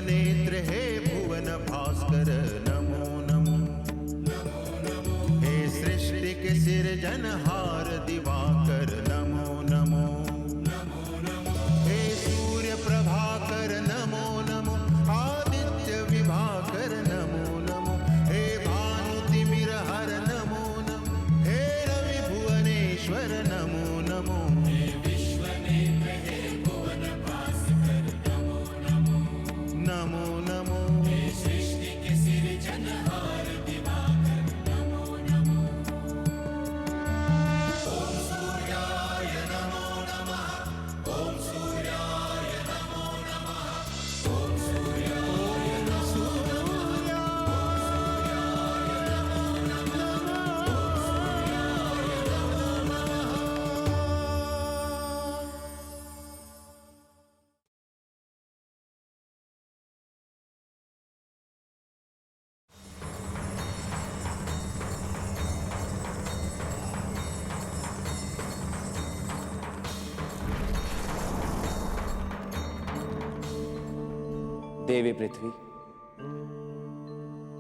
नेत्र हे भुवन भास्कर नमो नमो। हे सृष्टि के सिरजनहार दिवाकर नमो नमो। हे सूर्य प्रभाकर नमो नमो। आदित्य विभाकर नमो नमो। हे भानु तिमिर हर नमो नमो। हे रवि भुवनेश्वर नमो नमो। नमो नमो। हे सृष्टि के सिरजनहार दिवाकर नमो नमो। ओम सूर्याय नमो नमः। ओम सूर्याय नमो नमः। ओम सूर्याय नमो नमः। देवी पृथ्वी,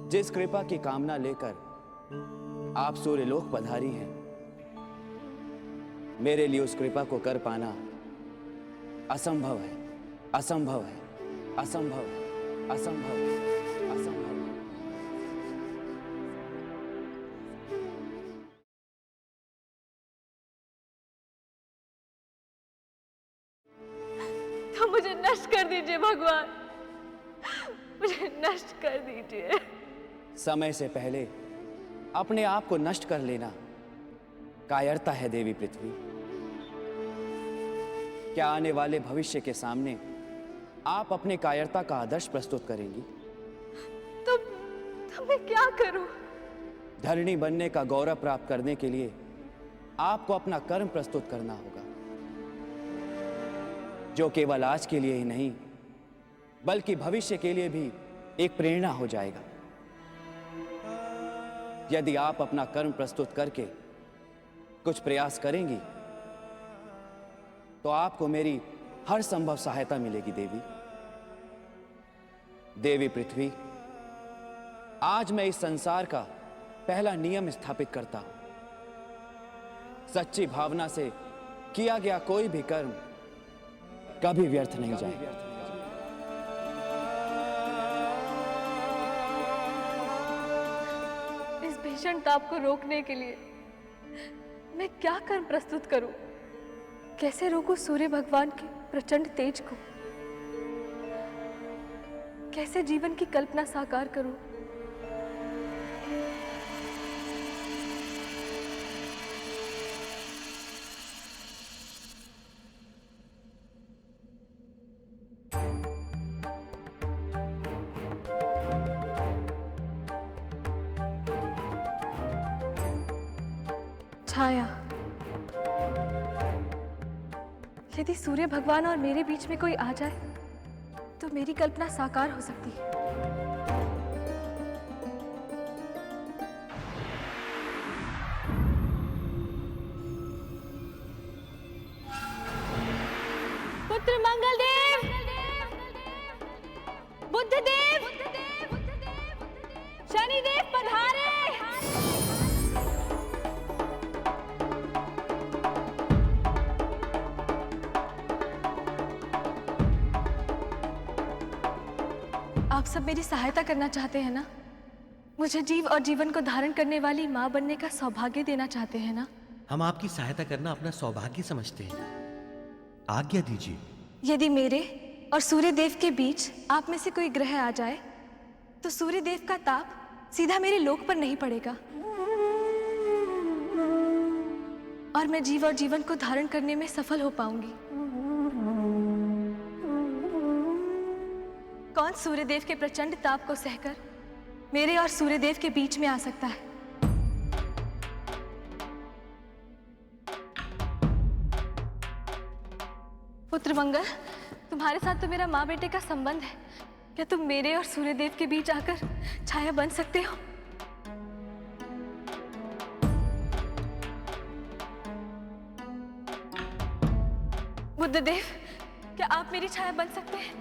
जिस कृपा की कामना लेकर आप सूर्यलोक पधारी हैं, मेरे लिए उस कृपा को कर पाना असंभव है, असंभव है, असंभव है, असंभव है, असंभव है। तो मुझे नष्ट कर दीजिए भगवान, मुझे नष्ट कर दीजिए। समय से पहले अपने आप को नष्ट कर लेना कायरता है देवी पृथ्वी। क्या आने वाले भविष्य के सामने आप अपने कायरता का आदर्श प्रस्तुत करेंगी? तो मैं क्या करूं? धरणी बनने का गौरव प्राप्त करने के लिए आपको अपना कर्म प्रस्तुत करना होगा, जो केवल आज के लिए ही नहीं बल्कि भविष्य के लिए भी एक प्रेरणा हो जाएगा। यदि आप अपना कर्म प्रस्तुत करके कुछ प्रयास करेंगी तो आपको मेरी हर संभव सहायता मिलेगी देवी। देवी पृथ्वी, आज मैं इस संसार का पहला नियम स्थापित करता हूं। सच्ची भावना से किया गया कोई भी कर्म कभी व्यर्थ नहीं जाएगा। इस भीषण ताप को रोकने के लिए मैं क्या कर्म प्रस्तुत करूं? कैसे रोकूं सूर्य भगवान के प्रचंड तेज को? कैसे जीवन की कल्पना साकार करूं? छाया, यदि सूर्य भगवान और मेरे बीच में कोई आ जाए तो मेरी कल्पना साकार हो सकती है। पुत्र मंगलदेव, बुद्धदेव, शनिदेव पधारे। आप सब मेरी सहायता करना चाहते हैं ना? मुझे जीव और जीवन को धारण करने वाली मां बनने का सौभाग्य देना चाहते हैं ना? हम आपकी सहायता करना अपना सौभाग्य समझते हैं। आज्ञा दीजिए। यदि मेरे और सूर्यदेव के बीच आप में से कोई ग्रह आ जाए तो सूर्यदेव का ताप सीधा मेरे लोक पर नहीं पड़ेगा और मैं जीव और जीवन को धारण करने में सफल हो पाऊंगी। कौन सूर्यदेव के प्रचंड ताप को सहकर मेरे और सूर्यदेव के बीच में आ सकता है? पुत्र मंगल, तुम्हारे साथ तो मेरा माँ बेटे का संबंध है। क्या तुम मेरे और सूर्यदेव के बीच आकर छाया बन सकते हो? बुद्धदेव, क्या आप मेरी छाया बन सकते हैं?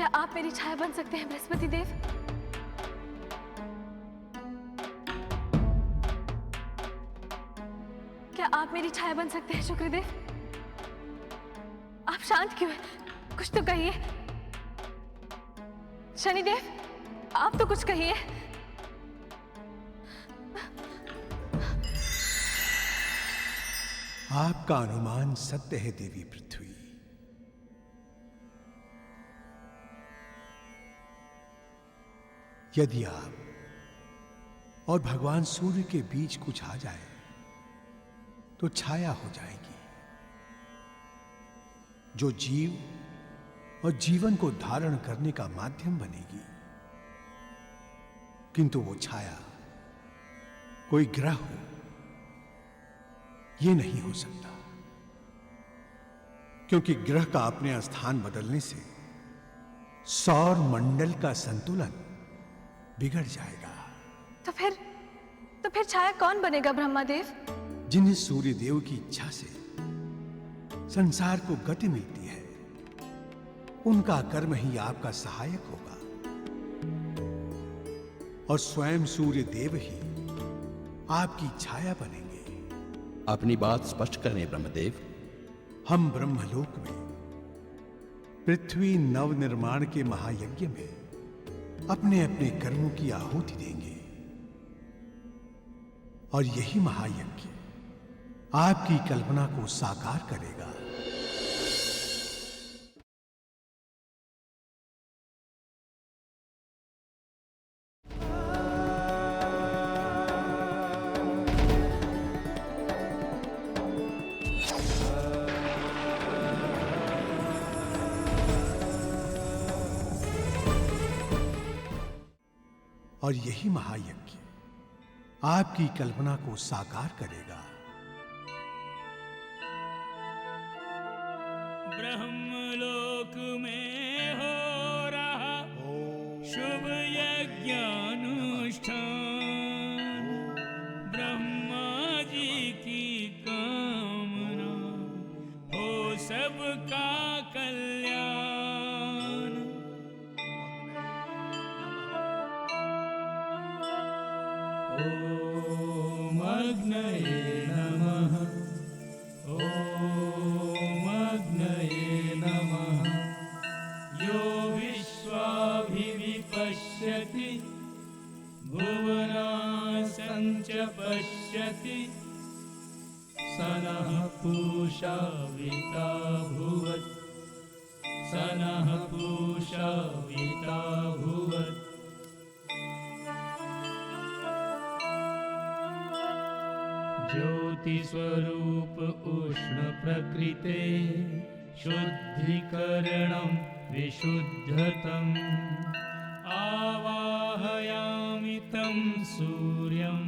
क्या आप मेरी छाया बन सकते हैं बृहस्पति देव? क्या आप मेरी छाया बन सकते हैं शुक्रदेव? आप शांत क्यों हैं? कुछ तो कहिए। शनिदेव, आप तो कुछ कहिए। आपका अनुमान सत्य है देवी पृथ्वी। यदि आप और भगवान सूर्य के बीच कुछ आ जाए तो छाया हो जाएगी, जो जीव और जीवन को धारण करने का माध्यम बनेगी। किंतु वो छाया कोई ग्रह हो, यह नहीं हो सकता, क्योंकि ग्रह का अपने स्थान बदलने से सौर मंडल का संतुलन बिगड़ जाएगा। तो फिर छाया कौन बनेगा ब्रह्मादेव? जिन्हें सूर्य देव की इच्छा से संसार को गति मिलती है, उनका कर्म ही आपका सहायक होगा, और स्वयं सूर्य देव ही आपकी छाया बनेंगे। अपनी बात स्पष्ट करें ब्रह्मदेव। हम ब्रह्मलोक में पृथ्वी नव निर्माण के महायज्ञ में अपने अपने कर्मों की आहुति देंगे, और यही महायज्ञ आपकी कल्पना को साकार करेगा। और यही महायज्ञ आपकी कल्पना को साकार करेगा। ब्रह्मलोक में हो रहा शुभ यज्ञानुष्ठान, ब्रह्मा जी की कामना हो सबका कल्याण। ओम अग्नये नमः, ओम अग्नये नमः। यो विश्वाभिविपश्यति भुवनासं च पश्यति, स नः पूषा विता भुवत्, स नः पूषा विता भुवत्। ज्योतिस्वरूप उष्ण प्रकृते शुद्धिकरणं विशुद्धतम्, आवाहयामि तं सूर्यं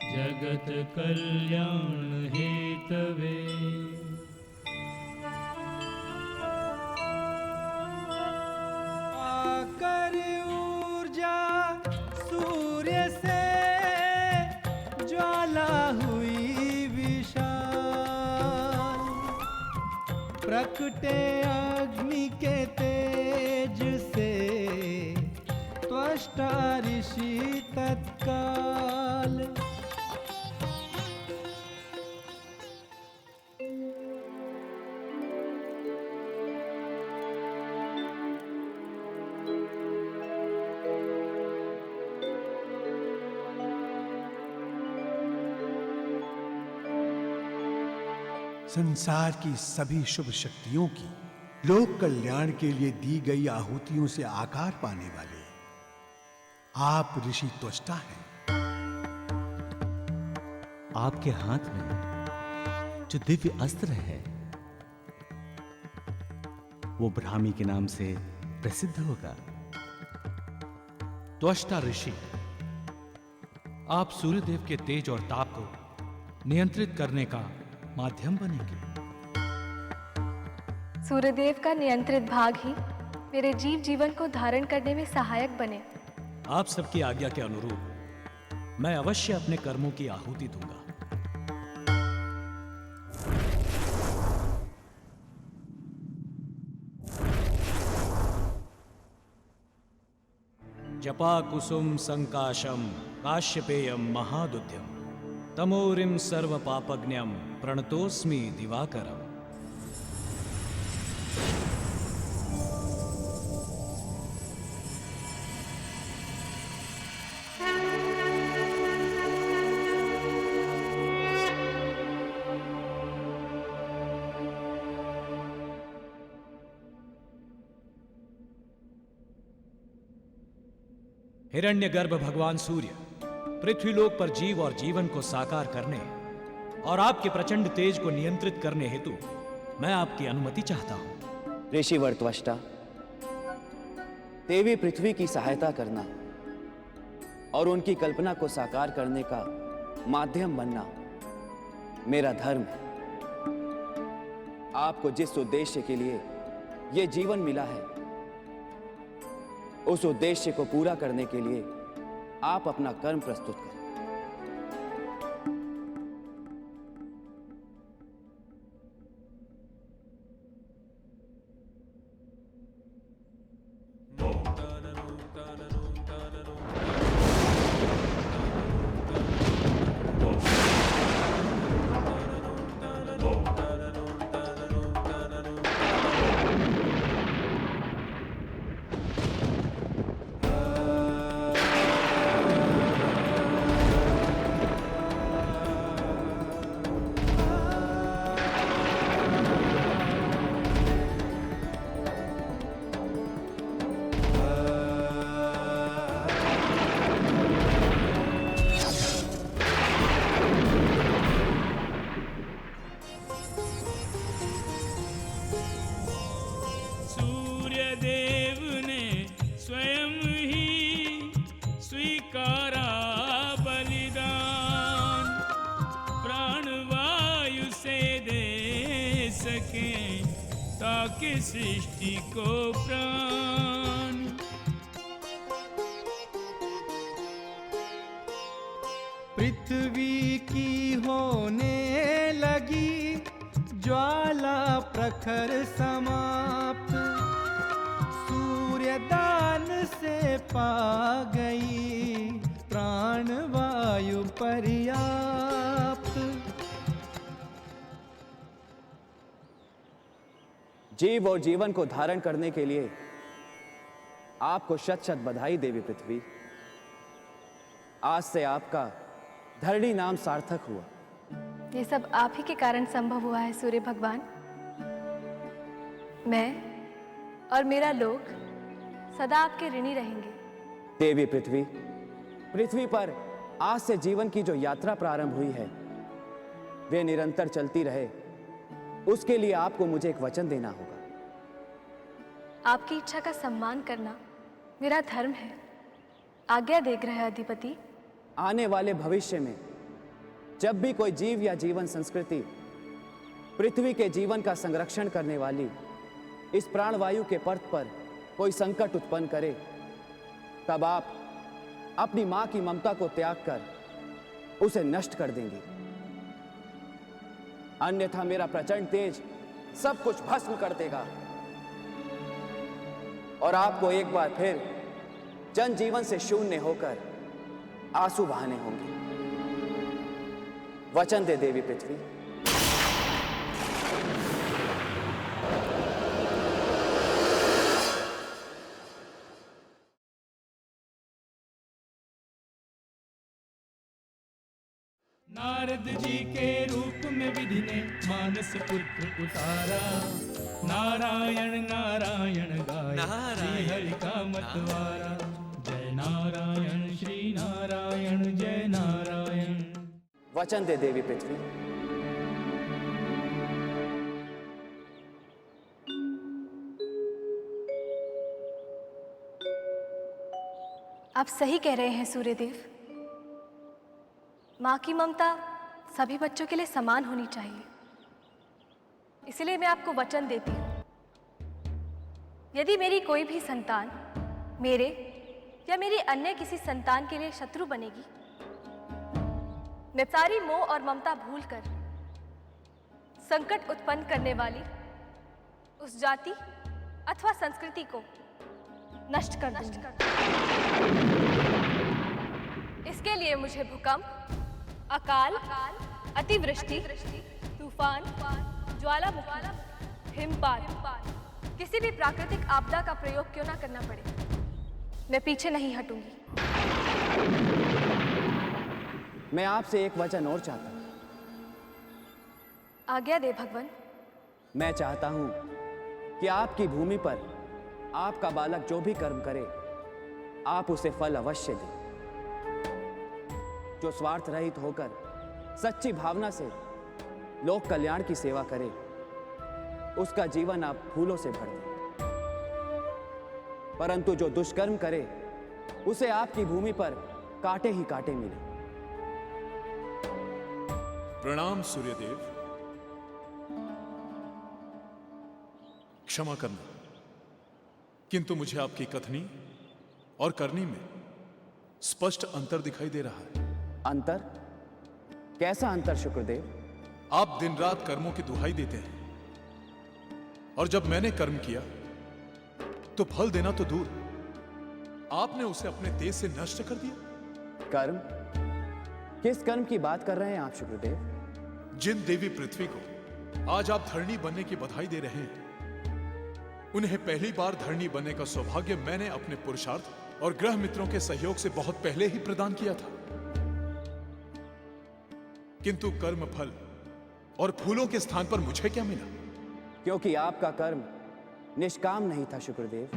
जगत कल्याण हेतवे। आकर ऊर्जा सूर्य से ज्वाला हुई विशाल, प्रकटे अग्नि के तेज से त्वष्टा ऋषि तत्काल। संसार की सभी शुभ शक्तियों की लोक कल्याण के लिए दी गई आहुतियों से आकार पाने वाले आप ऋषि त्वष्टा हैं। आपके हाथ में जो दिव्य अस्त्र है वो ब्राह्मी के नाम से प्रसिद्ध होगा। त्वष्टा ऋषि, आप सूर्यदेव के तेज और ताप को नियंत्रित करने का माध्यम बनेंगे। सूर्यदेव का नियंत्रित भाग ही मेरे जीवन को धारण करने में सहायक बने। आप सबकी आज्ञा के अनुरूप मैं अवश्य अपने कर्मों की आहुति दूंगा। जपा कुसुम संकाशम काश्यपेयम महादुध्यम तमोरिम सर्व पापज्ञम प्रणतोस्मि दिवाकरम। हिरण्यगर्भ भगवान सूर्य पृथ्वीलोक पर जीव और जीवन को साकार करने और आपके प्रचंड तेज को नियंत्रित करने हेतु मैं आपकी अनुमति चाहता हूं। ऋषिवर त्वष्टा, देवी पृथ्वी की सहायता करना और उनकी कल्पना को साकार करने का माध्यम बनना मेरा धर्म है। आपको जिस उद्देश्य के लिए यह जीवन मिला है, उस उद्देश्य को पूरा करने के लिए आप अपना कर्म प्रस्तुत करें। ताकि सृष्टि को प्राण। पृथ्वी की होने लगी ज्वाला प्रखर समाप्त, सूर्यदान से पा गई प्राण वायु पर्याप्त। जीव और जीवन को धारण करने के लिए आपको शत शत बधाई देवी पृथ्वी। आज से आपका धरणी नाम सार्थक हुआ। ये सब आप ही के कारण संभव हुआ है सूर्य भगवान। मैं और मेरा लोक सदा आपके ऋणी रहेंगे। देवी पृथ्वी, पृथ्वी पर आज से जीवन की जो यात्रा प्रारंभ हुई है, वे निरंतर चलती रहे, उसके लिए आपको मुझे एक वचन देना होगा। आपकी इच्छा का सम्मान करना मेरा धर्म है। आज्ञा दे ग्रह अधिपति। आने वाले भविष्य में जब भी कोई जीव या जीवन संस्कृति पृथ्वी के जीवन का संरक्षण करने वाली इस प्राणवायु के पर्त पर कोई संकट उत्पन्न करे, तब आप अपनी मां की ममता को त्याग कर उसे नष्ट कर देंगे। अन्यथा मेरा प्रचंड तेज सब कुछ भस्म कर देगा और आपको एक बार फिर जनजीवन से शून्य होकर आंसू बहाने होंगे। वचन दे देवी पृथ्वी। नारद जी के रूप में विधि ने मानस पुत्र उतारा, नारायण नारायण गाया श्री हरि का मतवारा। जय नारायण श्री नारायण जय नारायण। वचन दे देवी पृथ्वी। आप सही कह रहे हैं सूर्यदेव। माँ की ममता सभी बच्चों के लिए समान होनी चाहिए। इसलिए मैं आपको वचन देती हूँ, यदि मेरी कोई भी संतान मेरे या मेरी अन्य किसी संतान के लिए शत्रु बनेगी, मैं सारी मोह और ममता भूलकर संकट उत्पन्न करने वाली उस जाति अथवा संस्कृति को नष्ट कर दूंगी। इसके लिए मुझे भूकंप, अकाल, अतिवृष्टि, तूफान, ज्वालामुखी, हिमपात, किसी भी प्राकृतिक आपदा का प्रयोग क्यों ना करना पड़े, मैं पीछे नहीं हटूंगी। मैं आपसे एक वचन और चाहता हूं। आज्ञा दे भगवान। मैं चाहता हूं कि आपकी भूमि पर आपका बालक जो भी कर्म करे, आप उसे फल अवश्य दें। जो स्वार्थ रहित होकर सच्ची भावना से लोक कल्याण की सेवा करे, उसका जीवन आप फूलों से भर दें। परंतु जो दुष्कर्म करे, उसे आपकी भूमि पर कांटे ही कांटे मिले। प्रणाम सूर्यदेव। क्षमा करना, किंतु मुझे आपकी कथनी और करनी में स्पष्ट अंतर दिखाई दे रहा है। अंतर? कैसा अंतर शुक्रदेव? आप दिन रात कर्मों की दुहाई देते हैं, और जब मैंने कर्म किया तो फल देना तो दूर, आपने उसे अपने तेज से नष्ट कर दिया। कर्म? किस कर्म की बात कर रहे हैं आप शुक्रदेव? जिन देवी पृथ्वी को आज आप धरणी बनने की बधाई दे रहे हैं, उन्हें पहली बार धरणी बनने का सौभाग्य मैंने अपने पुरुषार्थ और ग्रह मित्रों के सहयोग से बहुत पहले ही प्रदान किया था। किंतु कर्म फल और फूलों के स्थान पर मुझे क्या मिला? क्योंकि आपका कर्म निष्काम नहीं था शुक्रदेव।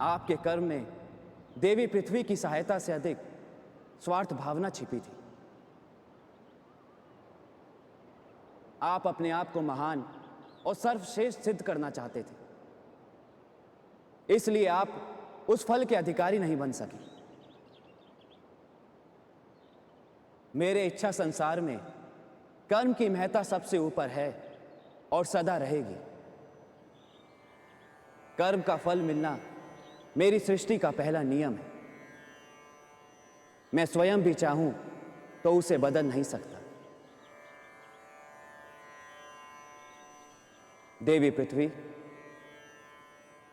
आपके कर्म में देवी पृथ्वी की सहायता से अधिक स्वार्थ भावना छिपी थी। आप अपने आप को महान और सर्वश्रेष्ठ सिद्ध करना चाहते थे, इसलिए आप उस फल के अधिकारी नहीं बन सके। मेरे इच्छा संसार में कर्म की महत्ता सबसे ऊपर है और सदा रहेगी। कर्म का फल मिलना मेरी सृष्टि का पहला नियम है। मैं स्वयं भी चाहूं तो उसे बदल नहीं सकता। देवी पृथ्वी,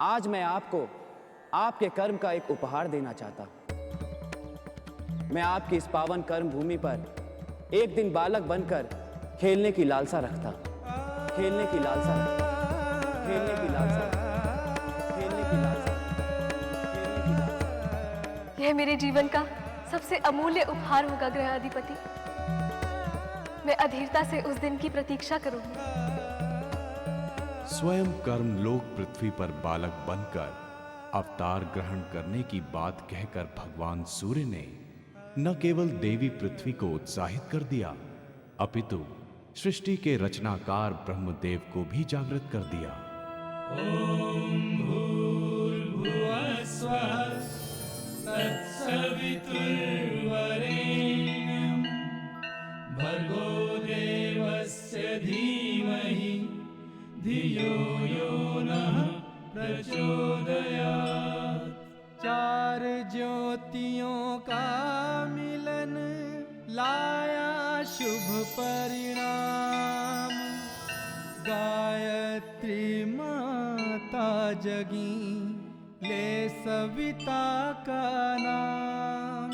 आज मैं आपको आपके कर्म का एक उपहार देना चाहता हूं। मैं आपकी इस पावन कर्म भूमि पर एक दिन बालक बनकर खेलने की लालसा रखता हूं। खेलने की लालसा रखता हूं। खेलने की लालसा रखता हूं। खेलने की लालसा रखता हूं। खेलने की लालसा रखता हूं। यह मेरे जीवन का सबसे अमूल्य उपहार होगा ग्रह अधिपति। मैं अधीरता से उस दिन की प्रतीक्षा करूंगी। स्वयं कर्म लोक पृथ्वी पर बालक बनकर अवतार ग्रहण करने की बात कहकर भगवान सूर्य ने न केवल देवी पृथ्वी को उत्साहित कर दिया, अपितु सृष्टि के रचनाकार ब्रह्मदेव को भी जागृत कर दिया। ओम भूर्भुवः स्वः तत्सवितुर्वरेण्यं भर्गो देवस्य धीमहि धियो यो नः प्रचोदयात्। चार ज्योतियों का मिलन लाया शुभ परिणाम। गायत्री माता जगी ले सविता का नाम।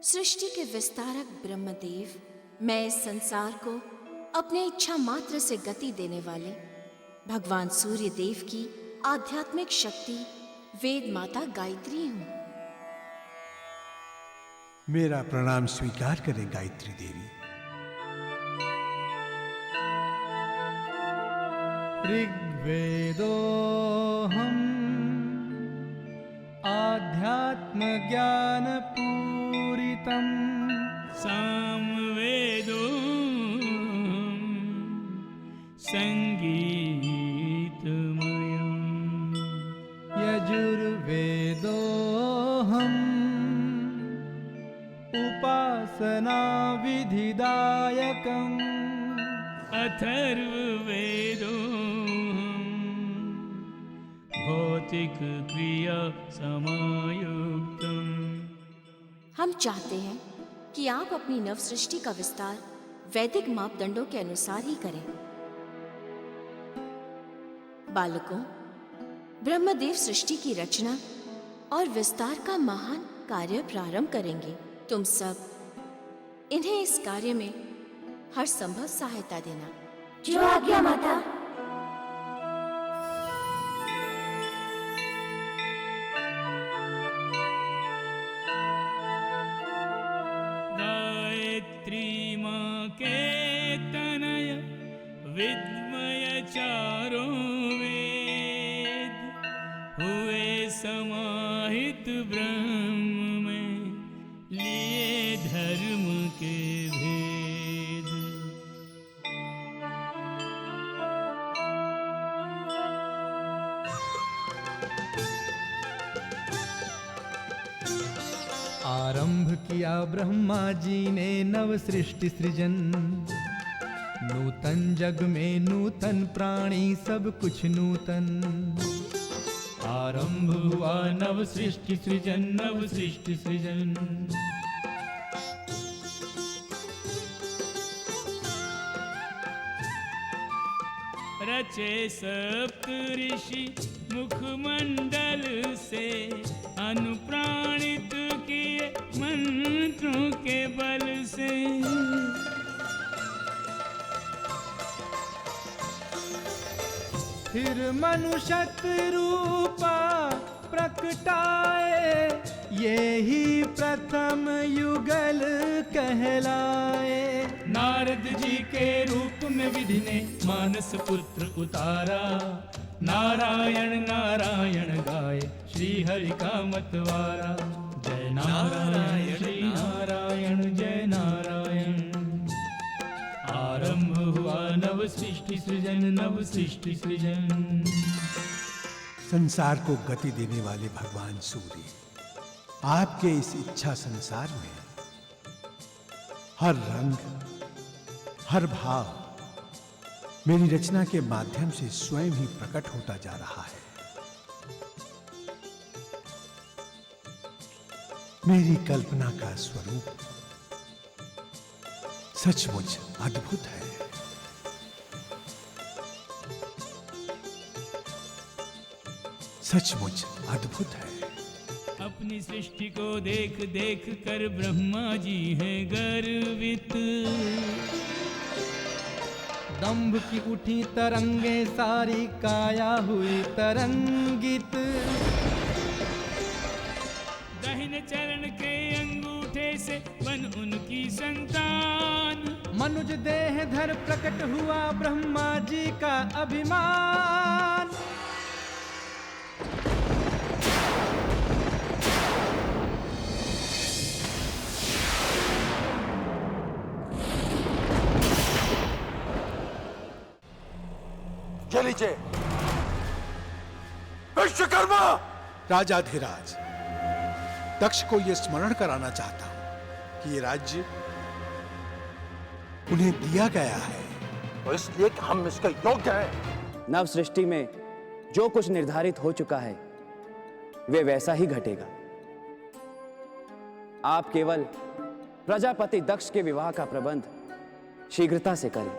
सृष्टि के विस्तारक ब्रह्मदेव, मैं इस संसार को अपने इच्छा मात्र से गति देने वाले भगवान सूर्य देव की आध्यात्मिक शक्ति वेद माता गायत्री हूं। मेरा प्रणाम स्वीकार करें गायत्री देवी। ऋग्वेदोऽहम् आध्यात्म ज्ञान पूरितम्। सामवेदो संगीतमयम्। यजुर्वेदोऽहम् उपासना विधिदायकम्। अथर्ववेदो भौतिक क्रिया समायुक्तम्। हम चाहते हैं कि आप अपनी नव सृष्टि का विस्तार वैदिक मापदंडों के अनुसार ही करें। बालकों, ब्रह्मदेव सृष्टि की रचना और विस्तार का महान कार्य प्रारंभ करेंगे। तुम सब इन्हें इस कार्य में हर संभव सहायता देना। जो आज्ञा माता। गायत्री माँ के तनय विद्मय चारों वेद, हुए समाहित ब्रह्म में, लिए धर्म के भेद। आरंभ किया ब्रह्मा जी ने नव सृष्टि सृजन, नूतन जग में नूतन प्राणी सब कुछ नूतन। आरंभ हुआ नव सृष्टि सृजन, नव सृष्टि सृजन। रचे सप्त ऋषि मुखमंडल से, अनुप्राणित किए मंत्रों के बल से। फिर मनुष्य रूपा प्रकटाए, ये ही प्रथम युगल कहलाए। नारद जी के रूप में विधि ने मानस पुत्र उतारा, नारायण नारायण गाए श्री हरि का मतवारा। जय नारायण श्री नारायण जय नारायण। आरंभ हुआ नव सृष्टि सृजन, नव सृष्टि सृजन। संसार को गति देने वाले भगवान सूर्य, आपके इस इच्छा संसार में हर रंग, हर भाव मेरी रचना के माध्यम से स्वयं ही प्रकट होता जा रहा है। मेरी कल्पना का स्वरूप सचमुच अद्भुत है। सचमुच अद्भुत है। अपनी सृष्टि को देख देख कर ब्रह्मा जी हैं गर्वित। दंभ की उठी तरंगे, सारी काया हुई तरंगित। दाहिने चरण के अंगूठे से बन उनकी संतान। मनुज देह धर प्रकट हुआ ब्रह्मा जी का अभिमान। लीजिए विश्वकर्मा। राजाधिराज, दक्ष को यह स्मरण कराना चाहता हूं कि ये राज्य उन्हें दिया गया है, तो इसलिए कि हम इसके योग्य हैं। नव सृष्टि में जो कुछ निर्धारित हो चुका है वे वैसा ही घटेगा। आप केवल प्रजापति दक्ष के विवाह का प्रबंध शीघ्रता से करें।